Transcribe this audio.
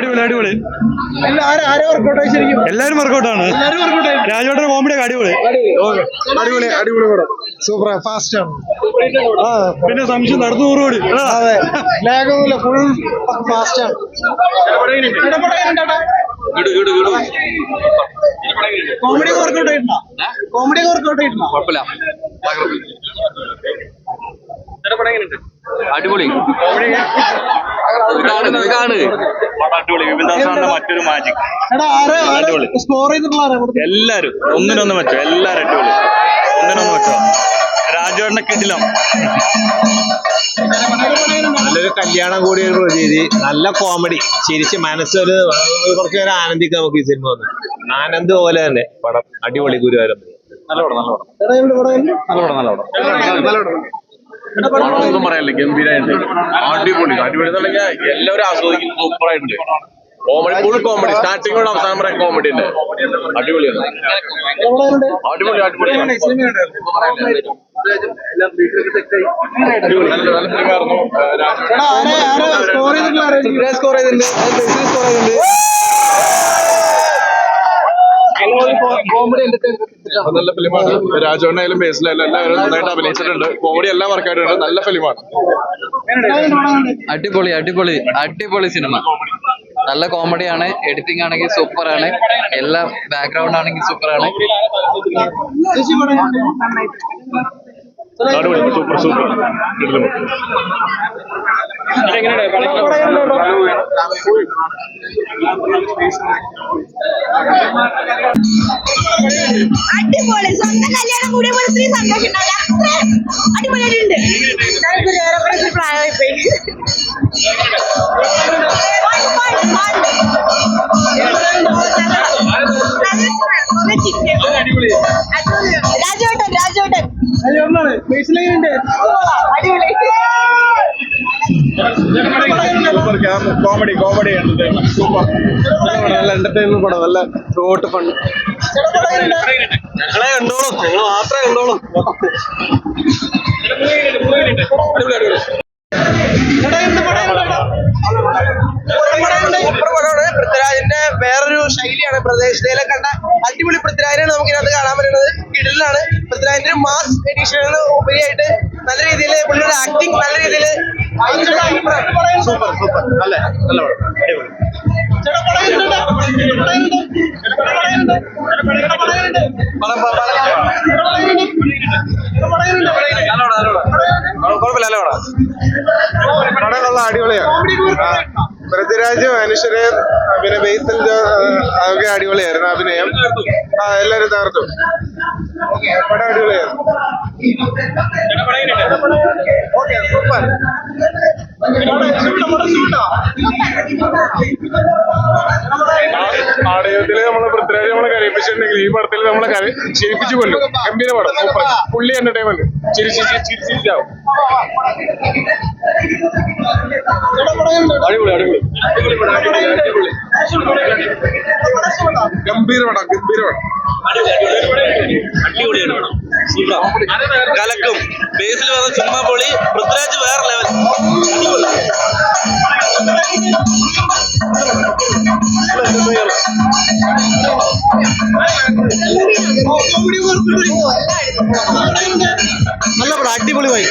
അടിപൊളി അടിപൊളി എല്ലാരും വർക്കൗട്ടാണ്. രാജോട്ടന്റെ കോമഡി ഒക്കെ അടിപൊളി. അടിപൊളി അടിപൊളി പടം. സൂപ്പർ ഫാസ്റ്റ് ആണ്. പിന്നെ സംശയം നടന്നു 100 കോടി. അതെ, ലാഗൊന്നുമില്ല, ഫുൾ ഫാസ്റ്റ് ആണ്. കോമഡി വർക്കൗട്ട് ആയിട്ടാ കുഴപ്പമില്ല. അടിപൊളി അടിപൊളി. വിപിൻദാസാണ് മറ്റൊരു മാജിക്. സ്കോർ ചെയ്തിട്ടുള്ള എല്ലാരും ഒന്നിനൊന്നും വെച്ചോ. എല്ലാരും അടിപൊളി. ഒന്നിനൊന്നും വെച്ചോ. രാജുവേട്ടനെ കിട്ടില്ല. നല്ലൊരു കല്യാണം കൂടിയ ഒരു പ്രതീതി. നല്ല കോമഡി. ചിരിച്ച് മനസ്സൊരു കുറച്ചു നേരം ആനന്ദിക്കാൻ നമുക്ക് ഈ സിനിമ വന്നു. ആനന്ദ് പോലെ തന്നെ പടം. അടിപൊളി. ഗുരുവായൂരം നല്ല പടം. ഒന്നും പറയാനില്ല. ഗംഭീരമായിട്ട് അടിപൊളി. അടിപൊളി എന്നുണ്ടെങ്കിൽ എല്ലാവരും ആസ്വദിക്കും. സൂപ്പറായിട്ടുണ്ട്. Comedy, full comedy. സ്റ്റാർട്ടിങ്ങോട് അവസാനം പറയാൻ കോമഡി ഉണ്ട്. അടിപൊളിയാണ്. അടിപൊളി അടിപൊളി. നല്ല ഫിലിമായിരുന്നു. സ്കോർ ചെയ്തിട്ടുണ്ട്. നല്ല ഫിലിമാണ്. രാജോണ്ണയാലും ബേസിലായാലും എല്ലാവരും നന്നായിട്ട് അഭിനയിച്ചിട്ടുണ്ട്. കോമഡി എല്ലാം വർക്കായിട്ടുണ്ട്. നല്ല ഫിലിമാണ്. അടിപൊളി അടിപൊളി അടിപൊളി സിനിമ. നല്ല കോമഡിയാണ്. എഡിറ്റിംഗ് ആണെങ്കിൽ സൂപ്പറാണ്. എല്ലാ ബാക്ക്ഗ്രൗണ്ട് ആണെങ്കിൽ സൂപ്പറാണ്. അടിപൊളി. Super super. അടിപൊളി. സ്വന്തം കല്യാണം കൂടിയ പോലെ ഇത്രയും സന്തോഷം ഉണ്ടാവില്ല. അത്ര അടിപൊളിയായിട്ടുണ്ട്. പ്രായമായി പോയി. രാജോട്ടൻ കോമഡി കോമഡി സൂപ്പർ. നല്ല എന്റർടൈൻമെന്റ് പടം. നല്ല ഷോട്ട് ഫണ്ട്. ഞങ്ങളെ കണ്ടോളൂ, ഞങ്ങൾ മാത്രമേ കണ്ടോളൂ. പൃഥ്വിരാജിന്റെ വേറൊരു ശൈലിയാണ്. പ്രദേശത്തിലെ കണ്ട അടിപൊളി പൃഥ്വിരാജിനാണ് നമുക്ക് ഇതിനകത്ത് കാണാൻ പറ്റുന്നത്. കിടിലാണ്. പൃഥ്വിരാജിന്റെ മാസ് എഡിഷനിൽ ഉപരിയായിട്ട് നല്ല രീതിയിൽ പുള്ളിയുടെ ആക്ടിങ് നല്ല രീതിയിൽ സൂപ്പർ സൂപ്പർ. നല്ല നല്ല പടമുള്ള അടിപൊളിയാണ്. പൃഥ്വിരാജ്, മനുഷ്യരെ, പിന്നെ ബേസിൽ ഒക്കെ അടിപൊളിയായിരുന്നു അഭിനയം. എല്ലാരും തകർത്തു. പടം അടിപൊളിയായിരുന്നു. സൂപ്പർ. നാടകത്തില് നമ്മള് പൃഥ്വിരാജ് നമ്മളെ കരയിപ്പിച്ചിട്ടുണ്ടെങ്കിൽ ഈ പടത്തിൽ നമ്മളെ ചിരിപ്പിച്ചു കൊല്ലും. ഗംഭീര പടം. സൂപ്പർ. പുള്ളി എന്റർടൈൻമെന്റ്. ചിരിച്ചാവും. അടിപൊളി അടിപൊളി ഗംഭീര പടം. ഗംഭീര പടം. അടിപൊളിയാണ് പടം. കലക്കും. ബേസിൽ വന്ന സിനിമ പൊളി. പൃഥ്വിരാജ് വേറെ ലെവൽ. നല്ല പടം. അടിപൊളി വായി.